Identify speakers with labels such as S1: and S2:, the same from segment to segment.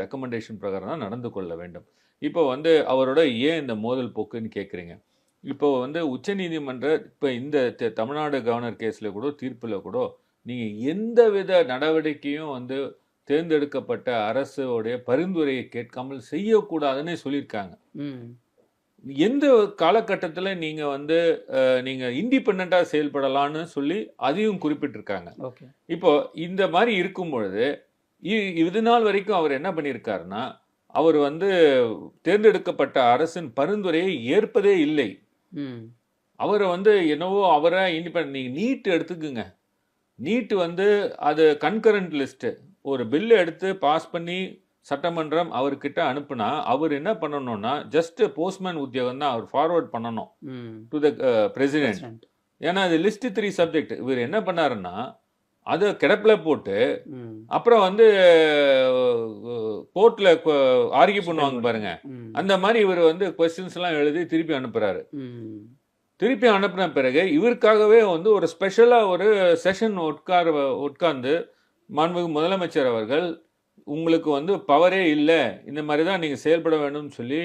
S1: Recommendation பிரகாரம் தான் நடந்து கொள்ள வேண்டும். இப்போ வந்து அவரோட ஏன் இந்த மோதல் போக்குன்னு கேட்குறீங்க. இப்போ வந்து உச்சநீதிமன்ற இப்போ இந்த தமிழ்நாடு கவர்னர் கேஸில் கூட தீர்ப்பில் கூட நீங்கள் எந்தவித நடவடிக்கையும் வந்து தேர்ந்தெடுக்கப்பட்ட அரசோடைய பரிந்துரையை கேட்காமல் செய்யக்கூடாதுன்னு சொல்லியிருக்காங்க. எந்த காலகட்டத்தில் நீங்கள் வந்து நீங்கள் இண்டிபெண்ட்டாக செயல்படலான்னு சொல்லி அதையும் குறிப்பிட்டிருக்காங்க. இப்போ இந்த மாதிரி இருக்கும் பொழுது இது நாள் வரைக்கும் அவர் என்ன பண்ணியிருக்காருன்னா, அவர் வந்து தேர்ந்தெடுக்கப்பட்ட அரசின் பரிந்துரையை ஏற்பதே இல்லை. அவர் வந்து என்னவோ அவரை இண்டிபெண்ட் நீட் எடுத்துக்குங்க. நீட் வந்து அது கன்கரண்ட் லிஸ்ட்டு. ஒரு பில்லு எடுத்து பாஸ் பண்ணி சட்டமன்றம் அவர்கிட்ட அனுப்புனா அவர் என்ன பண்ணணும்னா ஜஸ்ட் போஸ்ட்மேன் உத்தியோகம் தான் அவர் ஃபார்வர்ட் பண்ணணும் டு த பிரசிடென்ட். ஏன்னா அது லிஸ்ட் 3 சப்ஜெக்ட். இவர் என்ன பண்ணாருன்னா அதை கிடப்பில் போட்டு அப்புறம் வந்து கோர்ட்ல ஆர்கியூ பண்ணுவாங்க பாருங்க, அந்த மாதிரி இவர் வந்து கொஸ்டின்ஸ் எல்லாம் எழுதி திருப்பி அனுப்புறாரு. திருப்பி அனுப்பின பிறகு இவருக்காகவே வந்து ஒரு ஸ்பெஷலாக ஒரு செஷன் உட்கார்ந்து மாண்புமிகு முதலமைச்சர் அவர்கள் உங்களுக்கு வந்து பவரே இல்லை, இந்த மாதிரி தான் நீங்கள் செயல்பட வேண்டும்னு சொல்லி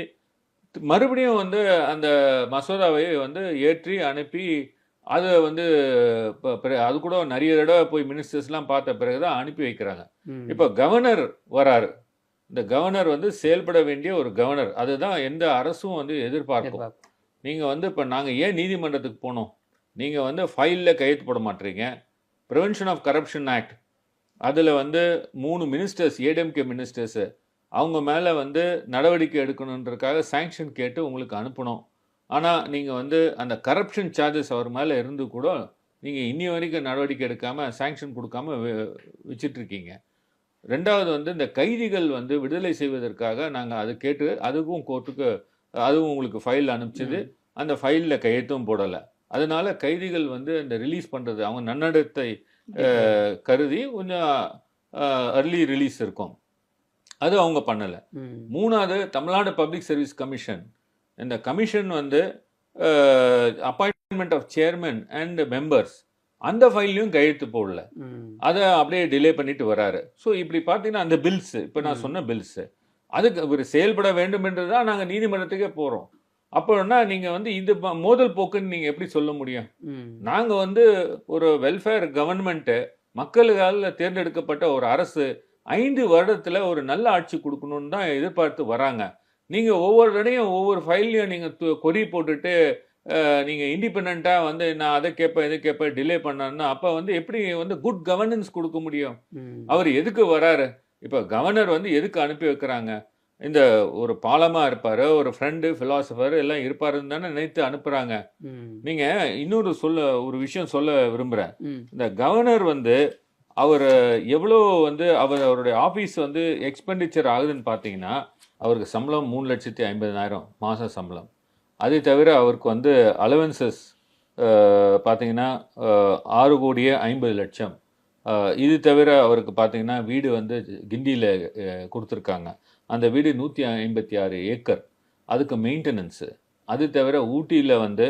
S1: மறுபடியும் வந்து அந்த மசோதாவை வந்து ஏற்றி அனுப்பி அதை வந்து அது கூட நிறைய தடவை போய் மினிஸ்டர்ஸ்லாம் பார்த்த பிறகு தான் அனுப்பி வைக்கிறாங்க. இப்போ கவர்னர் வராரு. இந்த கவர்னர் வந்து செயல்பட வேண்டிய ஒரு கவர்னர், அதுதான் எந்த அரசும் வந்து எதிர்பார்க்கும். நீங்கள் வந்து இப்போ நாங்கள் ஏன் நீதிமன்றத்துக்கு போனோம், நீங்கள் வந்து ஃபைலில் கையெழுத்து போட மாட்டீங்க. ப்ரிவென்ஷன் ஆஃப் கரப்ஷன் ஆக்ட் அதில் வந்து 3 மினிஸ்டர்ஸ் ஏடிஎம்கே மினிஸ்டர்ஸு அவங்க மேலே வந்து நடவடிக்கை எடுக்கணுன்றதுக்காக சாங்ஷன் கேட்டு உங்களுக்கு அனுப்பணும். ஆனால் நீங்கள் வந்து அந்த கரப்ஷன் சார்ஜஸ் அவர் மேலே இருந்து கூட நீங்கள் இன்னி வரைக்கும் நடவடிக்கை எடுக்காமல் சாங்ஷன் கொடுக்காம வச்சிட்ருக்கீங்க. ரெண்டாவது வந்து இந்த கைதிகள் வந்து விடுதலை செய்வதற்காக நாங்கள் அதை கேட்டு அதுக்கும் கோர்ட்டுக்கு அதுவும் உங்களுக்கு ஃபைல் அனுப்பிச்சது, அந்த ஃபைலில் கையெழுத்தும் போடலை. அதனால கைதிகள் வந்து இந்த ரிலீஸ் பண்ணுறது அவங்க நன்னடத்தை கருதி கொஞ்சம் அர்லி ரிலீஸ் இருக்கும், அது அவங்க பண்ணலை. மூணாவது தமிழ்நாடு பப்ளிக் சர்வீஸ் கமிஷன், இந்த கமிஷன் வந்து appointment of chairman and members அந்த ஃபைல்லையும் கையெழுத்து போடல, அதை அப்படியே டிலே பண்ணிட்டு வராரு. ஸோ இப்படி பார்த்தீங்கன்னா அந்த பில்ஸ் இப்போ நான் சொன்ன பில்ஸு அதுக்கு ஒரு செயல்பட வேண்டும் என்று தான் நாங்கள் நீதிமன்றத்துக்கே போகிறோம். அப்போனா நீங்கள் வந்து இது மோதல் போக்குன்னு நீங்கள் எப்படி சொல்ல முடியும்? நாங்கள் வந்து ஒரு வெல்ஃபேர் கவர்மெண்ட்டு மக்களால் தேர்ந்தெடுக்கப்பட்ட ஒரு அரசு 5 வருடத்தில் ஒரு நல்ல ஆட்சி கொடுக்கணும்னு தான் எதிர்பார்த்து வராங்க. நீங்கள் ஒவ்வொரு தடையும் ஒவ்வொரு ஃபைல்லையும் நீங்கள் கொரி போட்டுட்டு நீங்கள் இண்டிபெண்ட்டாக வந்து நான் அதை கேட்பேன் இதை கேட்பேன் டிலே பண்ணேன்னா அப்போ வந்து எப்படி வந்து குட் கவர்னன்ஸ் கொடுக்க முடியும்? அவர் எதுக்கு வராரு? இப்போ கவர்னர் வந்து எதுக்கு அனுப்பி வைக்கிறாங்க? இந்த ஒரு பாலமாக இருப்பார், ஒரு ஃப்ரெண்டு ஃபிலாசபர் எல்லாம் இருப்பாருன்னு தானே நினைத்து அனுப்புகிறாங்க. நீங்கள் இன்னொரு ஒரு விஷயம் சொல்ல விரும்புகிறேன். இந்த கவர்னர் வந்து அவர் எவ்வளோ வந்து அவருடைய ஆஃபீஸ் வந்து எக்ஸ்பெண்டிச்சர் ஆகுதுன்னு பார்த்தீங்கன்னா அவருக்கு சம்பளம் 3,50,000 மாத சம்பளம். அதை தவிர அவருக்கு வந்து அலவன்சஸ் பார்த்தீங்கன்னா 6,50,00,000. இது தவிர அவருக்கு பார்த்தீங்கன்னா வீடு வந்து கிண்டியில் கொடுத்துருக்காங்க. அந்த வீடு 156 ஏக்கர், அதுக்கு மெயின்டெனன்ஸு. அது தவிர ஊட்டியில் வந்து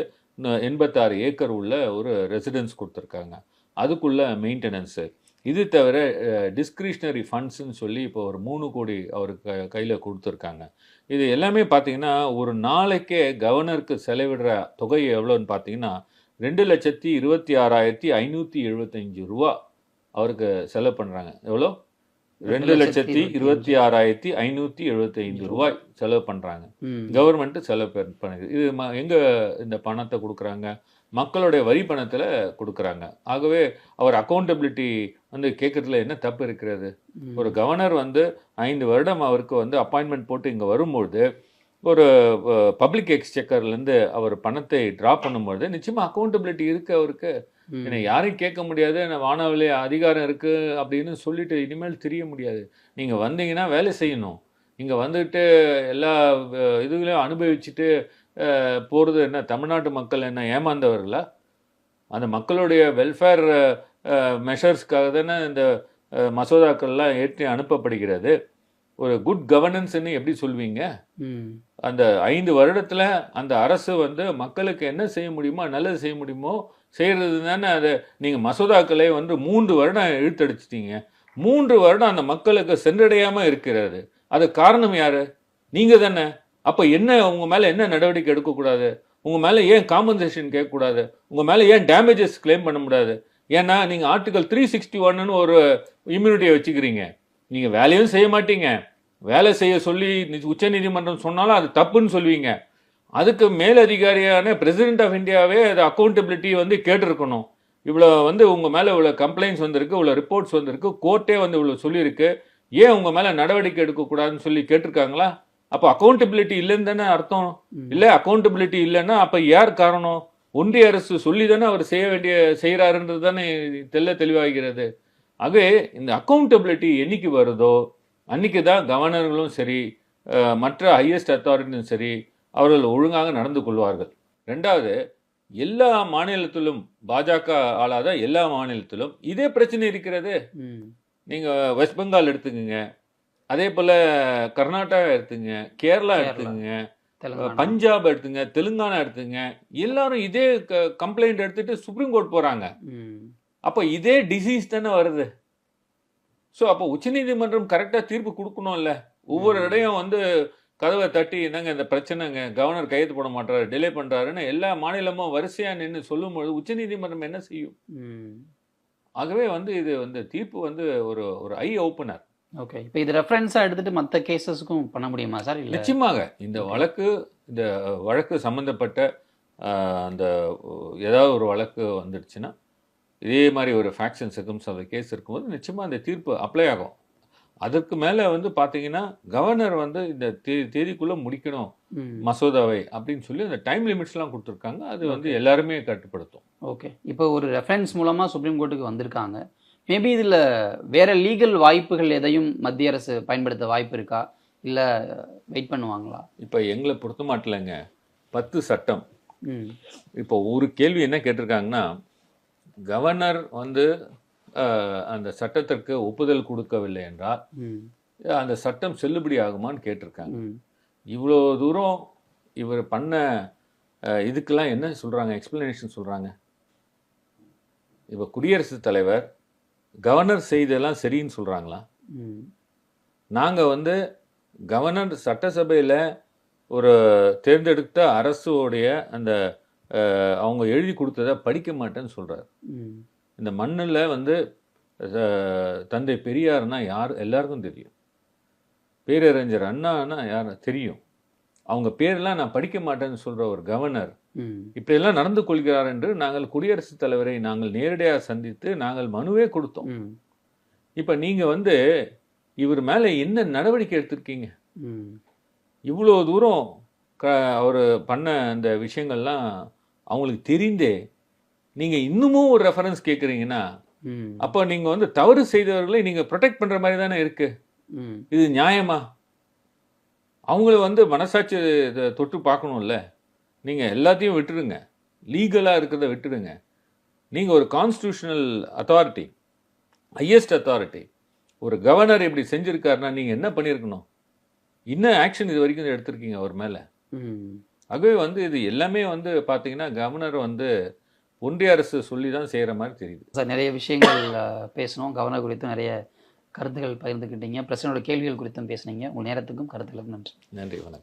S1: 86 ஏக்கர் உள்ள ஒரு ரெசிடென்ஸ் கொடுத்துருக்காங்க, அதுக்குள்ள மெயின்டெனன்ஸு. இது தவிர டிஸ்கிரிஷ்னரி ஃபண்ட்ஸுன்னு சொல்லி இப்போ ஒரு 3 கோடி அவருக்கு கையில் கொடுத்துருக்காங்க. இது எல்லாமே பார்த்தீங்கன்னா ஒரு நாளைக்கே கவர்னருக்கு செலவிடுற தொகை எவ்வளோன்னு பார்த்தீங்கன்னா 2,26,575 ரூபா அவருக்கு செலவு பண்ணுறாங்க. எவ்வளோ? 2,26,575 ரூபாய் செலவு பண்ணுறாங்க. கவர்மெண்ட்டு செலவு பண்ணுது. இது எங்கே இந்த பணத்தை கொடுக்குறாங்க? மக்களுடைய வரி பணத்தில் கொடுக்குறாங்க. ஆகவே அவர் அக்கௌண்டபிலிட்டி வந்து கேட்குறதுல என்ன தப்பு இருக்கிறது? ஒரு கவர்னர் வந்து 5 வருடம் அவருக்கு வந்து அப்பாயின்மெண்ட் போட்டு இங்கே வரும்பொழுது ஒரு பப்ளிக் எக்ஸ்செக்கர்லேருந்து அவர் பணத்தை ட்ரா பண்ணும்பொழுது நிச்சயமாக அக்கௌண்டபிலிட்டி இருக்குது அவருக்கு. என்னை யாரையும் கேட்க முடியாது, வானவிலே அதிகாரம் இருக்குது அப்படின்னு சொல்லிட்டு இனிமேல் தெரிய முடியாது. நீங்கள் வந்தீங்கன்னா வேலை செய்யணும். இங்கே வந்துட்டு எல்லா இதுகளையும் அனுபவிச்சுட்டு போகிறது என்ன? தமிழ்நாட்டு மக்கள் என்ன ஏமாந்தவர்களா? அந்த மக்களுடைய வெல்ஃபேர் மெஷர்ஸ்க்காக தானே இந்த மசோதாக்கள்லாம் ஏற்றி அனுப்பப்படுகிறது. ஒரு குட் கவர்னன்ஸ்ன்னு எப்படி சொல்வீங்க? அந்த 5 வருடத்தில் அந்த அரசு வந்து மக்களுக்கு என்ன செய்ய முடியுமோ நல்லது செய்ய முடியுமோ செய்கிறது தானே. அதை நீங்கள் மசோதாக்களை வந்து 3 வருடம் இழுத்தடிச்சிட்டீங்க. 3 வருடம் அந்த மக்களுக்கு சென்றடையாமல் இருக்கிறது. அது காரணம் யாரு? நீங்க தானே. அப்ப என்ன உங்க மேல என்ன நடவடிக்கை எடுக்கக்கூடாது? உங்க மேல ஏன் காம்பன்சேஷன் கேட்கக்கூடாது? உங்க மேல ஏன் டேமேஜஸ் கிளைம் பண்ண முடியாது? ஏன்னா நீங்க ஆர்டிகல் 361ன்னு ஒரு இம்யூனிட்டியை வச்சுக்கிறீங்க. நீங்க வேலையும் செய்ய மாட்டீங்க. வேலை செய்ய சொல்லி உச்சநீதிமன்றம் சொன்னாலும் அது தப்புன்னு சொல்லுவீங்க. அதுக்கு மேலதிகாரியான பிரசிடென்ட் ஆஃப் இந்தியாவே அது அக்கௌண்டபிலிட்டி வந்து கேட்டிருக்கணும். இவ்வளோ வந்து உங்க மேல இவ்வளோ கம்ப்ளைண்ட்ஸ் வந்திருக்கு, இவ்வளோ ரிப்போர்ட்ஸ் வந்திருக்கு, கோர்ட்டே வந்து இவ்வளோ சொல்லியிருக்கு, ஏன் உங்க மேல நடவடிக்கை எடுக்கக்கூடாதுன்னு சொல்லி கேட்டிருக்காங்களா? அப்போ அக்கௌண்டபிலிட்டி இல்லைன்னு தானே அர்த்தம். இல்லை அக்கௌண்டபிலிட்டி இல்லைன்னா அப்போ யார் காரணம்? ஒன்றிய அரசு சொல்லி தானே அவர் செய்கிறாருன்றது தானே தெளிவாகிறது. ஆகவே இந்த அக்கௌண்டபிலிட்டி என்னைக்கு வருதோ அன்னைக்கு தான் கவர்னர்களும் சரி, மற்ற ஹையஸ்ட் அத்தாரிட்டியும் சரி, அவர்கள் ஒழுங்காக நடந்து கொள்வார்கள். ரெண்டாவது, எல்லா மாநிலத்திலும் பாஜக ஆளாத எல்லா மாநிலத்திலும் இதே பிரச்சனை இருக்கிறது. நீங்க வெஸ்ட் பெங்கால் எடுத்துக்கங்க, அதே போல கர்நாடகா எடுத்துங்க, கேரளா எடுத்துங்க, பஞ்சாப் எடுத்துங்க, தெலுங்கானா எடுத்துங்க, எல்லாரும் இதே கம்ப்ளைண்ட் எடுத்துட்டு சுப்ரீம் கோர்ட் போறாங்க. அப்போ இதே டிசீஸ் தானே வருது. ஸோ அப்போ உச்சநீதிமன்றம் கரெக்டாக தீர்ப்பு கொடுக்கணும்ல. ஒவ்வொரு இடையும் வந்து கதவை தட்டி என்னங்க இந்த பிரச்சனைங்க, கவர்னர் கையெழுத்து போட மாட்டாரு, டிலே பண்றாருன்னு எல்லா மாநிலமும் வரிசையா நின்று சொல்லும்போது உச்சநீதிமன்றம் என்ன செய்யும்? ஆகவே வந்து இது வந்து தீர்ப்பு வந்து ஒரு ஒரு ஐ ஓப்பனர்.
S2: ஓகே, இப்போ இது ரெஃபரன்ஸாக எடுத்துட்டு மற்ற கேசஸ்க்கும் பண்ண முடியுமா சார்? இல்லை,
S1: நிச்சயமாக இந்த வழக்கு சம்மந்தப்பட்ட அந்த ஏதாவது ஒரு வழக்கு வந்துடுச்சுன்னா, இதே மாதிரி ஒரு ஃபேக்ட்ஸ் அண்ட் சர்க்கம்ஸ்டான்ஸ் கேஸ் இருக்கும்போது நிச்சயமாக அந்த தீர்ப்பு அப்ளை ஆகும். அதற்கு மேலே வந்து பார்த்தீங்கன்னா கவர்னர் வந்து இந்த தேதிக்குள்ளே முடிக்கணும் மசோதாவை அப்படின்னு சொல்லி அந்த டைம் லிமிட்ஸ்லாம் கொடுத்துருக்காங்க. அது வந்து எல்லாருமே கட்டுப்படுத்தும்.
S2: ஓகே, இப்போ ஒரு ரெஃபரன்ஸ் மூலமாக சுப்ரீம் கோர்ட்டுக்கு வந்திருக்காங்க. மேபி இதில் வேற லீகல் வாய்ப்புகள் எதையும் மத்திய அரசு பயன்படுத்த வாய்ப்பு இருக்கா, இல்லை வெயிட் பண்ணுவாங்களா?
S1: இப்போ எங்களை பொறுத்த மாட்டலைங்க, 10 சட்டம். இப்போ ஒரு கேள்வி என்ன கேட்டிருக்காங்கன்னா, கவர்னர் வந்து அந்த சட்டத்திற்கு ஒப்புதல் கொடுக்கவில்லை என்றால் அந்த சட்டம் செல்லுபடி ஆகுமான்னு கேட்டிருக்காங்க. இவ்வளோ தூரம் இவர் பண்ண இதுக்கெல்லாம் என்ன சொல்கிறாங்க, எக்ஸ்பிளனேஷன் சொல்கிறாங்க. இப்போ குடியரசுத் தலைவர் கவர்னர் செய்தெல்லாம் சரின்னு சொல்கிறாங்களா? நாங்கள் வந்து கவர்னர் சட்டசபையில் ஒரு தேர்ந்தெடுத்த அரசுடைய அந்த அவங்க எழுதி கொடுத்ததை படிக்க மாட்டேன்னு சொல்கிறார். இந்த மண்ணில் வந்து தந்தை பெரியார்னா யார் எல்லாருக்கும் தெரியும், பேரறிஞர் அண்ணான்னா யார் தெரியும். அவங்க பேரெல்லாம் நான் படிக்க மாட்டேன்னு சொல்கிற ஒரு கவர்னர் இப்படியெல்லாம் நடந்து கொள்கிறார் என்று நாங்கள் குடியரசுத் தலைவரை நாங்கள் நேரடியாக சந்தித்து நாங்கள் மனுவே கொடுத்தோம். இப்போ நீங்கள் வந்து இவர் மேலே என்ன நடவடிக்கை எடுத்திருக்கீங்க? இவ்வளோ தூரம் அவர் பண்ண அந்த விஷயங்கள்லாம் அவங்களுக்கு தெரிந்தே நீங்கள் இன்னமும் ஒரு ரெஃபரன்ஸ் கேட்குறீங்கன்னா, அப்போ நீங்கள் வந்து தவறு செய்தவர்களை நீங்கள் ப்ரொடெக்ட் பண்ணுற மாதிரி தானே இருக்கு. இது நியாயமா? அவங்கள வந்து மனசாட்சி தொட்டு பார்க்கணும்ல. நீங்கள் எல்லாத்தையும் விட்டுடுங்க, லீகலாக இருக்கிறத விட்டுடுங்க. நீங்கள் ஒரு கான்ஸ்டியூஷனல் அத்தாரிட்டி, ஹையஸ்ட் அத்தாரிட்டி, ஒரு கவர்னர் இப்படி செஞ்சுருக்காருன்னா நீங்கள் என்ன பண்ணியிருக்கணும்? என்ன ஆக்ஷன் இது வரைக்கும் எடுத்திருக்கீங்க அவர் மேலே? ஆகவே வந்து இது எல்லாமே வந்து பார்த்தீங்கன்னா கவர்னர் வந்து ஒன்றிய அரசு சொல்லி தான் செய்கிற மாதிரி தெரியுது.
S2: சார், நிறைய விஷயங்கள் பேசணும். கவர்னர் குறித்தும் நிறைய கருத்துக்கள் பகிர்ந்துக்கிட்டீங்க. பிரச்சனையோட கேள்விகள் குறித்தும் பேசுனீங்க. உங்கள் நேரத்துக்கும் கருத்துக்களுக்கும் நன்றி.
S1: நன்றி, வணக்கம்.